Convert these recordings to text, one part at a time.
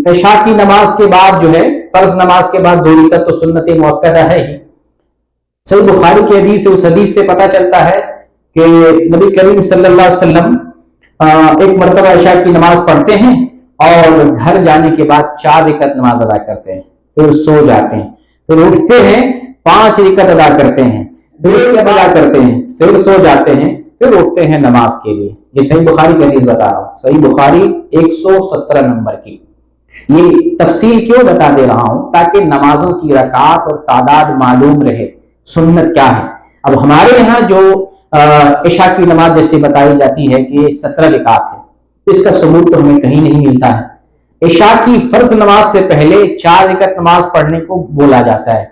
عشاء کی نماز کے بعد جو ہے فرض نماز کے بعد 2 رکعت تو سنت مؤکدہ ہے ہی. صحیح بخاری کی حدیث ہے، اس حدیث سے پتہ چلتا ہے کہ نبی کریم صلی اللہ علیہ وسلم ایک مرتبہ عشاء کی نماز پڑھتے ہیں اور گھر جانے کے بعد 4 رکعت نماز ادا کرتے ہیں، پھر سو جاتے ہیں، پھر اٹھتے ہیں 5 رکعت ادا کرتے ہیں، پھر ادا کرتے ہیں، پھر سو جاتے ہیں، پھر اٹھتے ہیں نماز کے لیے. یہ صحیح بخاری کی حدیث بتا رہا ہوں، صحیح بخاری 117 نمبر کی. یہ تفصیل کیوں بتا دے رہا ہوں؟ تاکہ نمازوں کی رکعات اور تعداد معلوم رہے، سنت کیا ہے. اب ہمارے یہاں جو عشاء کی نماز جیسے بتائی جاتی ہے کہ 17 رکعت ہے، اس کا ثبوت تو ہمیں کہیں نہیں ملتا ہے. عشاء کی فرض نماز سے پہلے 4 رکعت نماز پڑھنے کو بولا جاتا ہے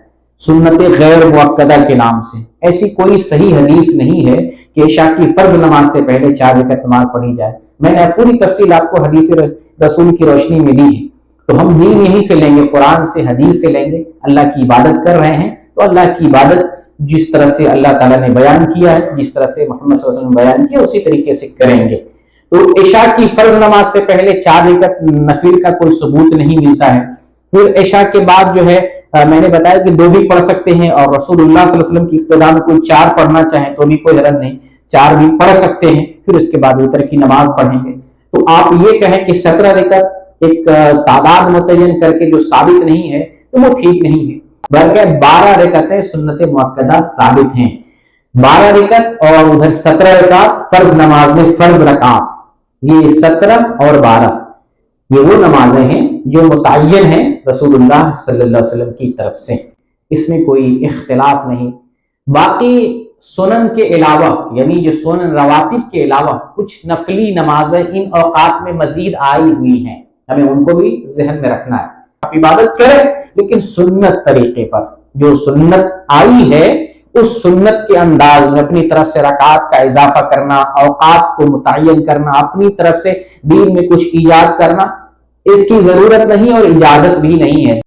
سنت غیر مؤکدہ کے نام سے. ایسی کوئی صحیح حدیث نہیں ہے کہ عشاء کی فرض نماز سے پہلے 4 رکعت نماز پڑھی جائے. میں نے پوری تفصیل آپ کو حدیث رسول کی روشنی میں دی ہے. تو ہم دین یہیں سے لیں گے، قرآن سے، حدیث سے لیں گے. اللہ کی عبادت کر رہے ہیں تو اللہ کی عبادت جس طرح سے اللہ تعالیٰ نے بیان کیا ہے، جس طرح سے محمد صلی اللہ علیہ وسلم نے بیان کیا، اسی طریقے سے کریں گے. تو عشاء کی فرض نماز سے پہلے 4 رکعت نفل کا کوئی ثبوت نہیں ملتا ہے. پھر عشاء کے بعد جو ہے میں نے بتایا کہ 2 بھی پڑھ سکتے ہیں، اور رسول اللہ صلی اللہ علیہ وسلم کی اقتداء میں کوئی 4 پڑھنا چاہیں تو بھی کوئی حرج نہیں، 4 بھی پڑھ سکتے ہیں. پھر اس کے بعد وتر کی نماز پڑھیں گے. تو آپ یہ کہیں کہ 17 رکعت ایک تعداد متعین کر کے جو ثابت نہیں ہے تو وہ ٹھیک نہیں ہے، بلکہ 12 رکعتیں سنت مؤکدہ ثابت ہیں. 12 رکعت اور ادھر 17 رکعت فرض نماز میں فرض رکعت، یہ 17 اور 12 یہ وہ نمازیں ہیں جو متعین ہیں رسول اللہ صلی اللہ علیہ وسلم کی طرف سے، اس میں کوئی اختلاف نہیں. باقی سنن کے علاوہ، یعنی جو سنن رواتب کے علاوہ کچھ نفلی نمازیں ان اوقات میں مزید آئی ہوئی ہیں، ہمیں ان کو بھی ذہن میں رکھنا ہے. آپ عبادت کریں لیکن سنت طریقے پر. جو سنت آئی ہے اس سنت کے انداز میں اپنی طرف سے رکعات کا اضافہ کرنا، اوقات کو متعین کرنا، اپنی طرف سے دین میں کچھ ایجاد کرنا، اس کی ضرورت نہیں اور اجازت بھی نہیں ہے.